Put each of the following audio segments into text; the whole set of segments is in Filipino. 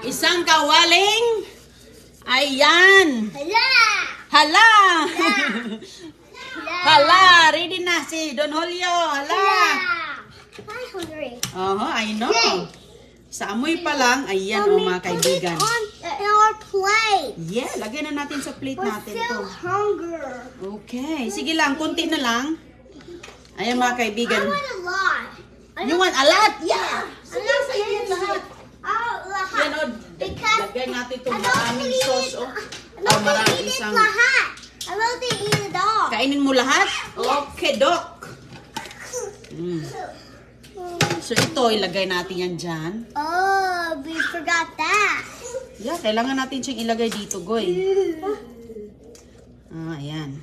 Isang kawaling. Ayan. Hala! Hala. Hala! Hala. Ready na si Don Julio. Hala. I'm hungry. I know. Sa amoy pa lang, ayan mga kaibigan. Put it on our plate. Yeah, lagyan na natin sa plate We're natin to. still hungry. Okay. Sige lang, konti na lang. Ayan mga kaibigan. I want a lot. You want a lot? Yeah. I'm not saying lahat. Yan o, lagyan natin itong maraming sauce. Maraming isang. lahat. I want to eat it all. Kainin mo lahat? Okay, Doc. So ito, ilagay natin yan dyan. Oh, we forgot that. Yeah, kailangan natin siyang ilagay dito, Goy. Ayan.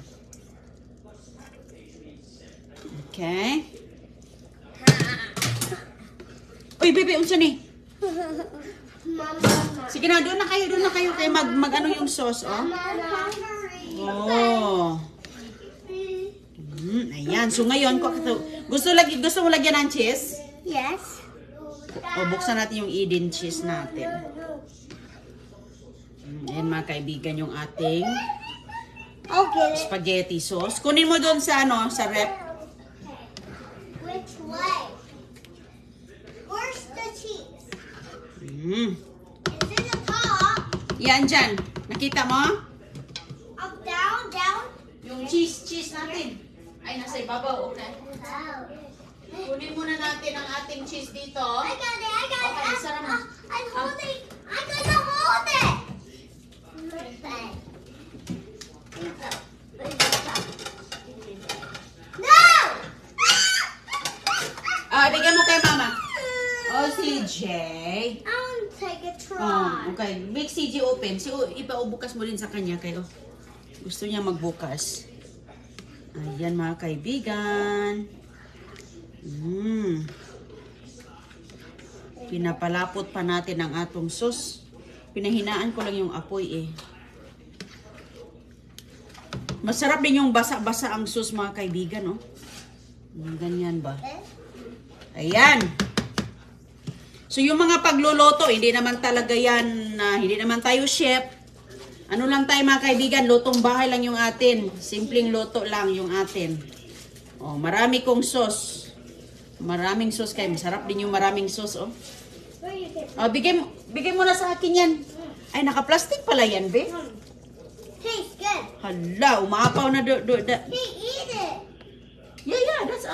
Okay. Uy, bebe, unsa ni? Mama. Sige na, doon na kayo. Kaya mag-ano yung sauce, oh. Oh. Ayan. So ngayon, gusto mo lagyan ng cheese? Yes. Buksan natin yung Eden cheese natin. Ayan mga kaibigan, yung ating Okay. spaghetti sauce. Kunin mo doon sa sa rep. Which way? Where's the cheese? It's in the top. Yan dyan. Nakita mo? Up, down, down. Yung cheese natin. Ay, nasa ibabaw. Okay. Oh. Kunin muna natin ang ating cheese dito. I got it. Okay, sarap mo. I'm holding. I'm gonna hold it. No! Bigyan mo kay mama. CJ. I want to take a try. Okay. Make CJ open. Ipaubukas mo din sa kanya kayo. Gusto niya magbukas. Ayan mga kaibigan. Pinapalapot pa natin ang atong sauce. Pinahinaan ko lang yung apoy Masarap din yung basa-basa ang sauce mga kaibigan, no? Ganyan ba? Ayan. So yung mga pagluluto, hindi naman talaga yan, hindi naman tayo chef. Ano lang tayo mga kaibigan, lutong bahay lang yung atin. Simpleng luto lang yung atin. Marami kong sauce. Maraming sauce kayo. Masarap din yung maraming sauce, Bigay mo na sa akin yan. Ay, naka-plastic pala yan, be. Tastes good. Hala, umaapaw na He eat it. Yeah, that's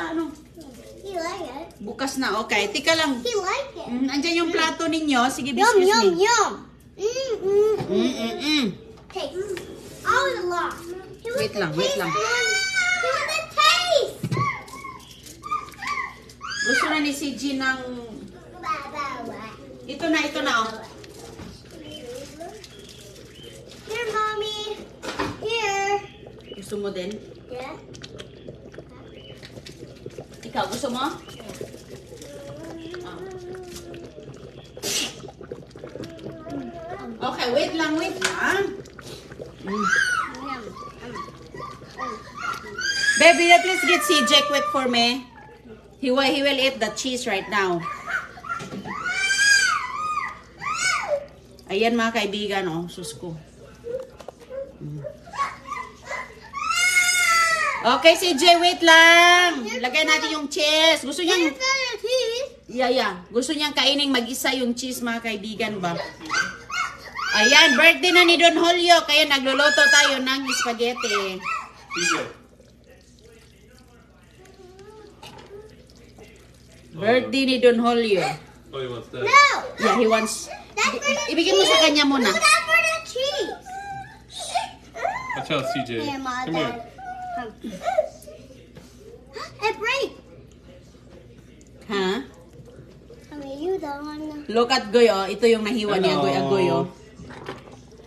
He like it. bukas na, okay. Tika lang. He like it. Andyan yung plato ninyo. Sige, Yum, excuse yum, me. yum. Taste. I want a lot. Wait lang. He want the taste. Gusto na ni CG ng... Ito na, Here, mommy. Here. Gusto mo din? Yeah. Ikaw, gusto mo? Okay, wait lang. Baby, please get CJ quick for me. He will eat the cheese right now. Ayan mga kaibigan, sus ko. Okay, CJ, wait lang. Lagay natin yung cheese. Gusto niyang... Yeah. Gusto niyang kainin mag-isa yung cheese, mga kaibigan ba? Ayan, birthday na ni Don Julio. Kaya nagluluto tayo ng spaghetti. Birthday ni Don Julio. Oh, he wants that. No. Yeah, he wants... That's for the Ibigay mo sa kanya muna. No, that's for the cheese. Watch out, CJ. Here, Ma, Come here. It break. Ha? I mean, you don't want to. Look at Goy, Ito yung nahiwa ni Hello. Agoy,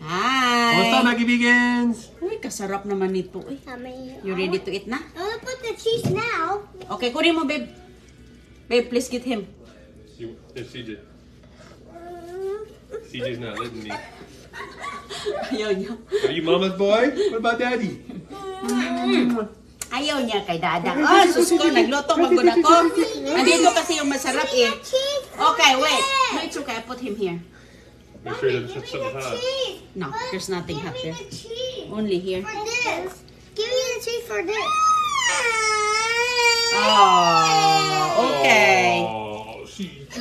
Hi! What's up, Maggie Vegans? Uy, kasarap naman nito. I mean, You ready to eat na? I'm gonna put the cheese now. Okay, kunin mo, babe. Babe, please get him. It's CJ. CJ's not letting me. Ayaw niya. Are you mama's boy? What about daddy? Ayaw niya kay Dadang. Oh, sus ko, nagluto magod ako. Andito kasi yung masarap Cheese. Okay, wait. No, it's okay. I put him here. Make sure it doesn't touch something hot. cheese. No, there's nothing Give hot me there. the cheese. Only here. For this. Give me the cheese for this. Oh, okay. Oh, CJ.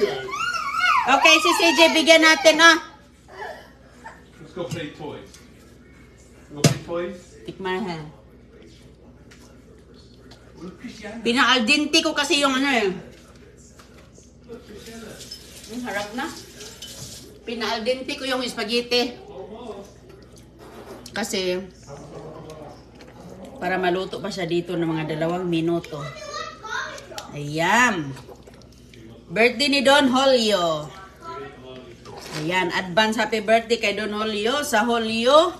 Okay, si CJ, bigyan natin, ah. Let's go play toys. Go play toys. Tikman ha. Pina-al-dente ko kasi yung ano eh. Harap na. Pina-al-dente ko yung spaghetti. Kasi, para maluto pa siya dito ng mga 2 minuto. Ayan. Birthday ni Don Julio. Ayan, advance happy birthday kay Don Julio sa Julio.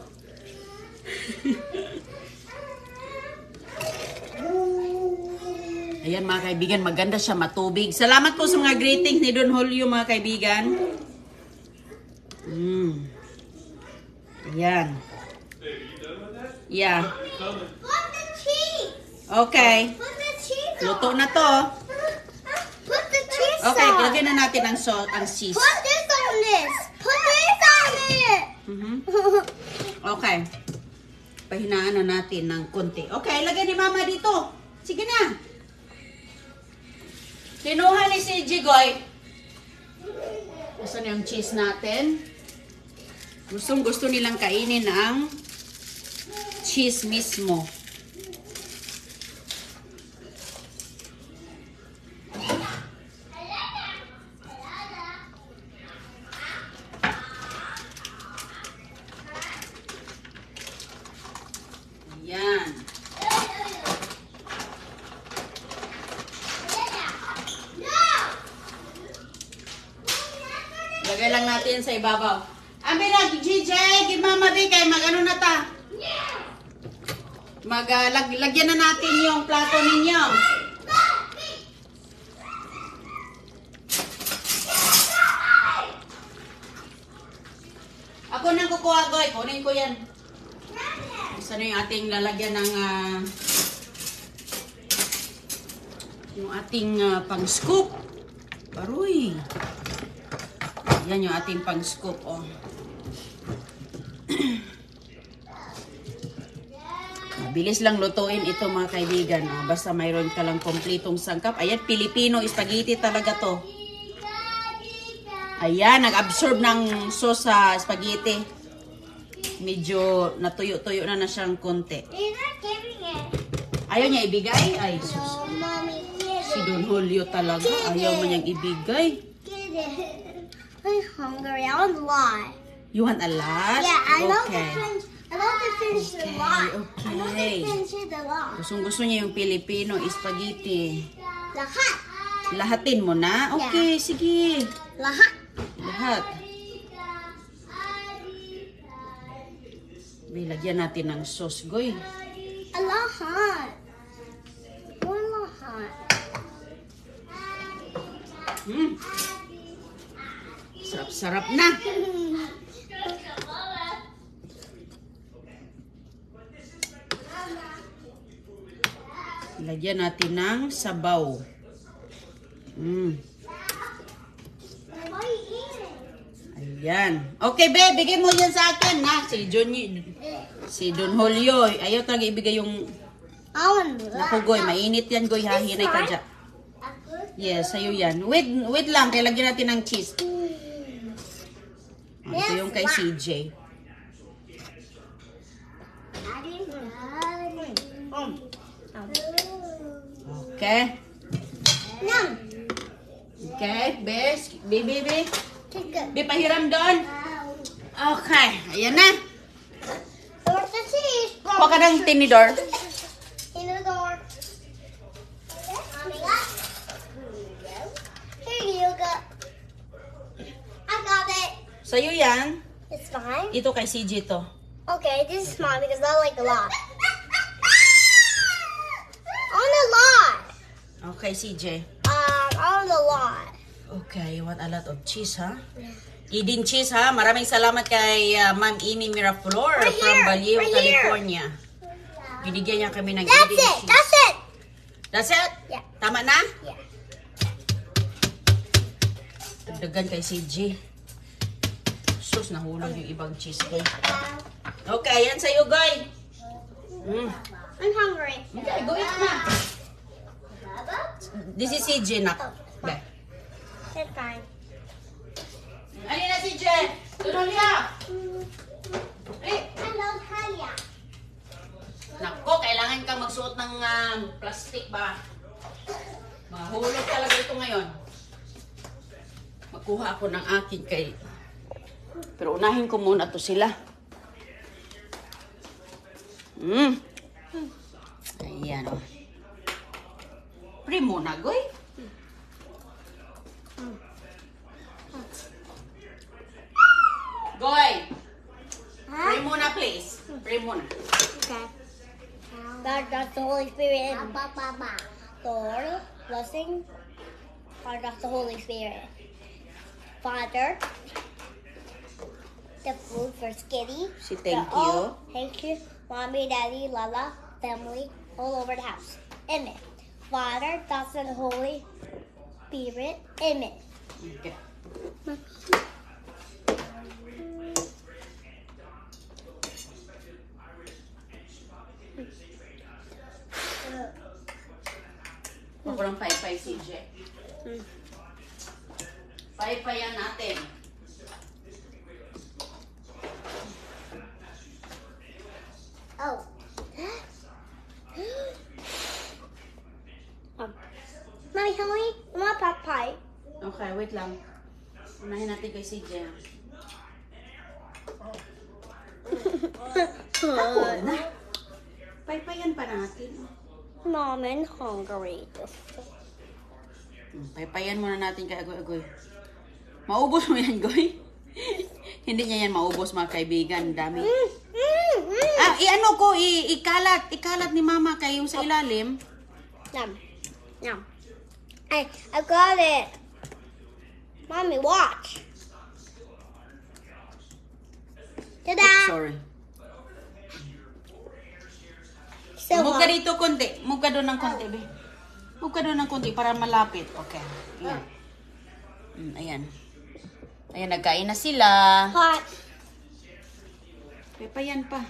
Ayan mga kaibigan, maganda siya, matubig. Salamat po sa mga greetings ni Don Julio mga kaibigan. Ayan. Yeah. Put the cheese. Okay. Put the cheese on. Luto na to. Put the cheese Okay, on. lagyan na natin ang cheese. Put this on this. Put this on it. Okay. Pahinaan na natin ng konti. Okay, lagyan ni Mama dito. Sige na. Kinuha ni si Jigoy. Gusto yung cheese natin. Gusto nilang kainin ang cheese mismo. Ayan. Lagay lang natin sa ibabaw. Ambi na, GJ, give Mama B, kay mag-ano na ta. Lagyan na natin yung plato ninyo. Ako nang kukuha, Goy. Kunin ko yan. Isa na yung ating lalagyan ng yung ating pang-scoop. Baroy. Yan yung ating pang-scoop, oh. Bilis lang lutuin ito mga kaibigan. Oh. Basta mayroon ka lang kompletong sangkap. Ayan, Filipino spaghetti talaga to. Ayan, nag-absorb ng sauce sa spaghetti. Medyo natuyo-tuyo na siyang konti. You're not giving it. Ayaw niya ibigay? Ay, sus. No, Mommy, get Si it. Don Julio talaga. Ayaw man niyang ibigay. Get it. I'm hungry. I want a lot. You want a lot? Yeah, I love to Okay. finish. I love to finish it a lot. I love Okay. to finish it a lot. Gustong-gusto niya yung Filipino spaghetti. Lahat. Lahatin mo na? Okay, sige. Lahat. Lahat. Lagyan natin ng sauce, Goy. A lahat. One lahat. Sarap-sarap na. Lagyan natin ng sabaw. Why are you eating? Ayan. Okay, babe, bigay mo yan sa akin, na. Si Don Julio, ayaw talaga ibigay yung I want that. naku, Goy. Mainit yan, Goy. Hahinay ka dyan. Yes, sa'yo yan. Wait lang, kaya lagyan natin ng cheese. Ito yung kay CJ. Okay? Yum. Okay, bes. Baby. Take it. Be, pahiram doon. Okay, ayan na. Where's the cheese? Kuha ka ng tinidor. In the door. Mommy, got. Here you go. I got it. Sa'yo yan. It's fine. Ito kay CJ to. Okay, this is mine because I like a lot. On a lot. Okay, CJ. On a lot. Okay, you want a lot of cheese, ha? Eden cheese, ha? Maraming salamat kay Ma'am Amy Miraflor Right from here, Vallejo, right here. California. Binigyan niya kami ng That's Eden it. cheese. That's it. That's it? Yeah. Tama na? Yeah. Dagdagan kay CJ. Sus, nahulog yung ibang cheese ko. Okay, yan sa'yo, Goy. I'm hungry. Okay, go eat na. This is CJ, nak. Be. It's fine. Ano na, CJ? Tulong niya. Hello, Tanya. Nako, kailangan kang magsuot ng plastic ba? Mahulog talaga ito ngayon. Magkuha ako ng akin kay... Pero unahin ko muna to sila. Ayan o. Pre muna, Goy. Goy! Pray muna, please. Pray muna. Okay. God, that's the Holy Spirit. Lord, blessing. God, that's the Holy Spirit. Father, the food for Skitty. Si thank The all- you. Thank you, Mommy, Daddy, Lala, family, all over the house. Amen. Father, that's the Holy Spirit. Amen. Okay. Ako ng paypay, CJ. Paypayan natin. Oh. Mommy, help me. I want pot pie. Okay, wait lang. Unahin natin kay CJ. Ako na. Paypayan pa natin. Mom, I'm hungry. Paypayan muna natin kay Agoy-Agoy. Maubos mo yan, Goy. Hindi niya yan maubos, mga kaibigan. Dami. I-ano ko, ikalat ni Mama kayo sa ilalim. Yum. Yum. I got it. Mommy, watch. Ta-da! Sorry. So, Move ka dito konti. Move ka doon ng konti, be. Move ka doon ng konti para malapit. Okay. Ayan. Ayan. Ayan, nagkain na sila. hot. Pepayan pa.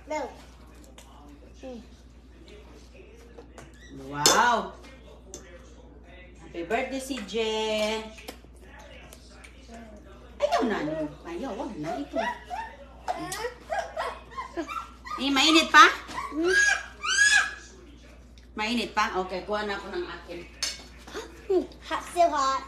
No. Wow. Happy birthday, CJ. Ayaw na. Ayaw, wag na. Ito. Mainit pa? Mainit pa? Okay, kuha na ako ng akin. Hot, still hot.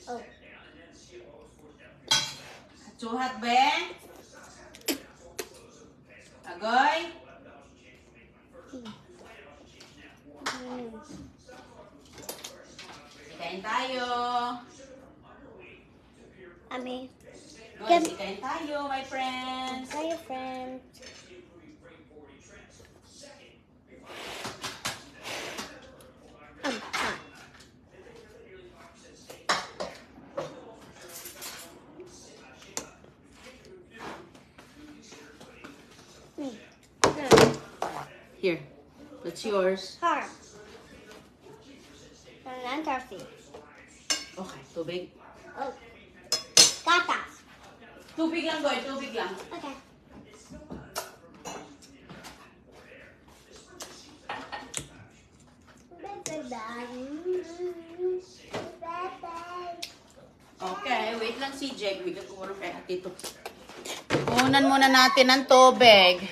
Oh. Suhat, be? Agoy? Kain tayo. Ami. Goy, kain tayo, my friends. Tell your friends. Hot. Here, that's yours. Hard. And I'm thirsty. Okay, tubig. Oh. Gatas. Tubig lang, Goy, tubig lang. Okay. Okay, wait lang, CJ. Bigyan ko muna kay Tito. Kunan muna natin ng tubig.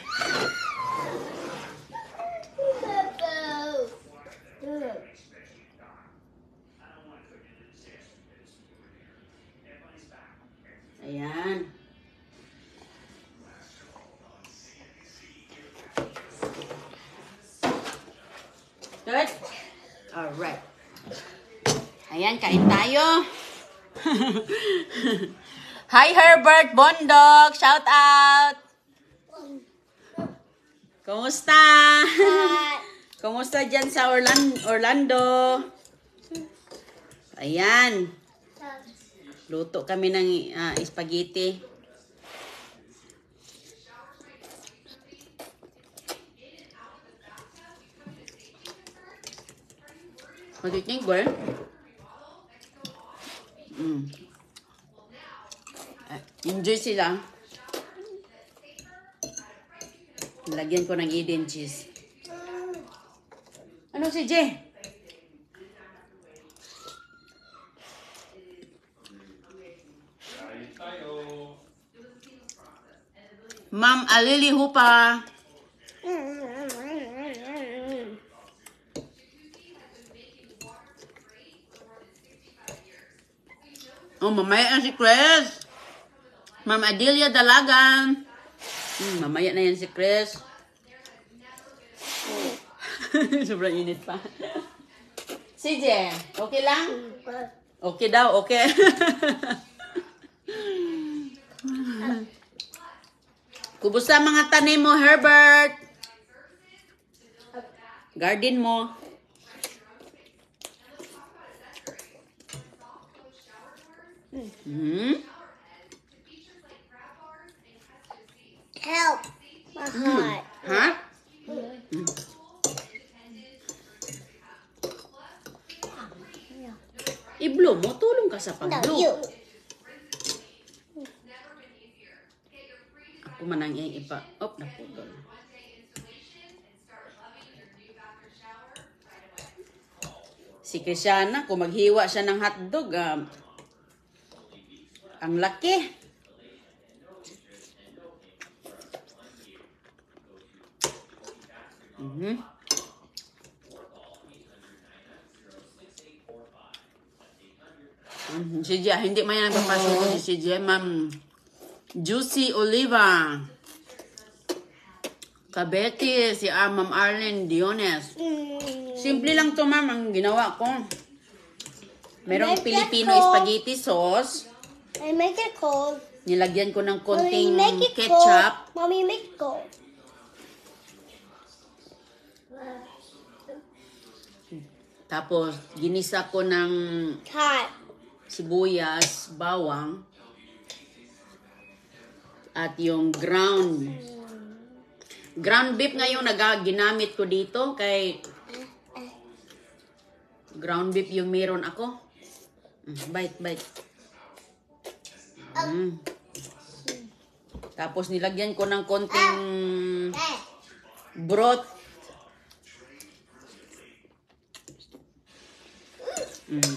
Ayan. Good? Alright. Ayan, kain tayo. Hi, Herbert Bondok! Shout out! Kumusta? Hot. Kumusta dyan sa Orlando? Ayan. Luto kami ng spaghetti. What do you think, girl? Enjoy sila. Lagyan ko ng Eden cheese. Ano si Jay? Ma'am Alili Hupa. Oh, mamaya na si Chris. Ma'am Adelia Dalagan. Mamaya na yan si Chris. Sobrang init pa. CJ, okay lang? Okay daw, okay. Kumusta mga tanim mo, Herbert? Garden mo. Help. My heart. Ha? I-blow mo, tulong ka sa No, pag-blow. you. Ako man ang iyang ipa. Oh, naputol. Si Krishana, kung maghiwa siya ng hotdog, ang laki. Si Jia, hindi man yan nagpapasok si Jia, Ma'am Juicy Oliva. Kabeti, si Ma'am Arlene Diones. Simple lang to, ma'am, ang ginawa ko. Merong Make it Filipino cold. spaghetti sauce. I make it cold. Nilagyan ko ng Mommy, konting make it ketchup. cold. Mommy, make it cold. Tapos, ginisa ko ng Hot. sibuyas, bawang, at yung ground beef ngayon ginamit ko dito kay ground beef yung meron ako. Bite. Tapos nilagyan ko ng konting broth.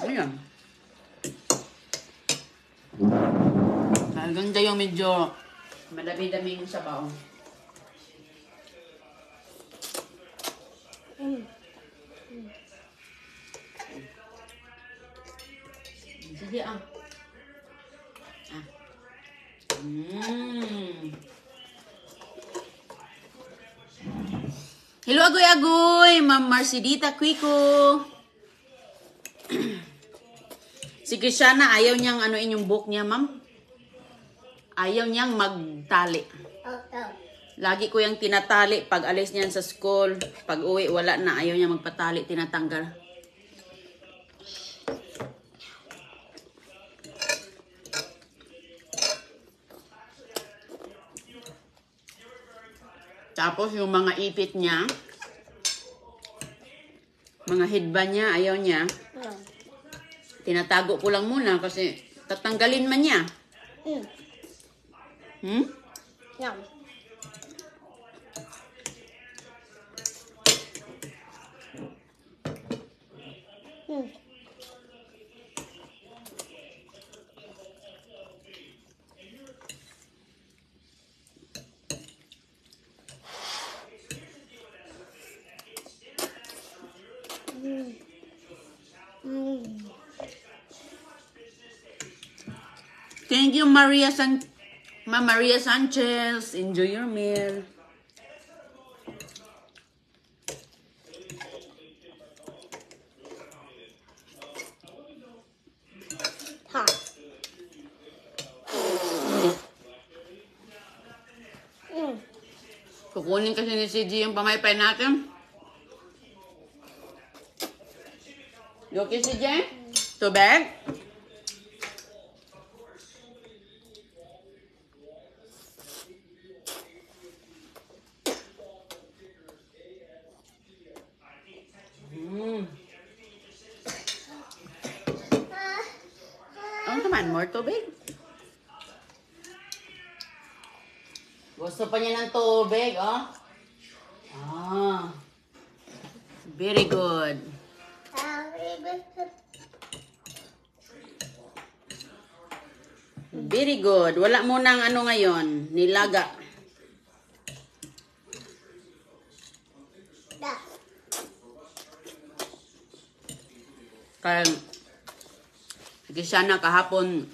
Ayan. Ang ganda yung medyo madami-daming sabaw. Sige Hello, agoy-agoy! Ma'am Marcidita Quico. Si Krishana, ayaw niyang yung book niya, ma'am. Ayaw niyang magtali. Oh. Lagi ko yung tinatali pag alis niyan sa school. Pag uwi, wala na. Ayaw niya magpatali, tinatanggal. Tapos yung mga ipit niya, mga headband niya, ayaw niya. Tinatago ko lang muna kasi tatanggalin man niya. Yum. Thank you, Ma Maria Sanchez. Enjoy your meal. Hot. Kukunin kasi ni CG yung pamaypay natin. You okay, CJ? Tubig? Ano naman? More tubig? Gusto pa niya ng tubig, oh? Ah. Very good. Very good. Wala mo nang ano ngayon, nilaga. Kaya, sige sana kahapon,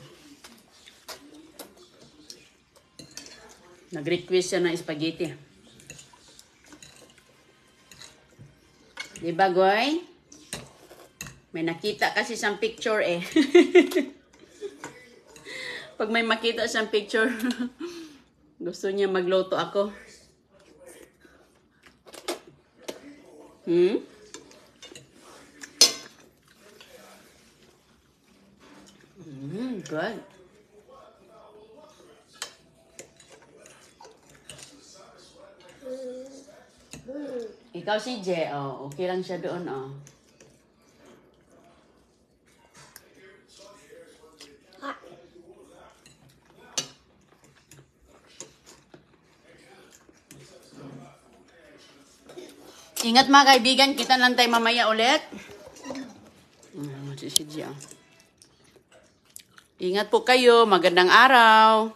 nag-request siya ng spaghetti. Diba, Goy? May nakita kasi siyang picture eh. Pag may makita siyang picture, gusto niya magluto ako. Good. Ikaw si Je, oh, okay lang siya doon, oh. Ingat mga kaibigan, kita lang tayo mamaya ulit. Si Je, oh. Ingat po kayo, magandang araw.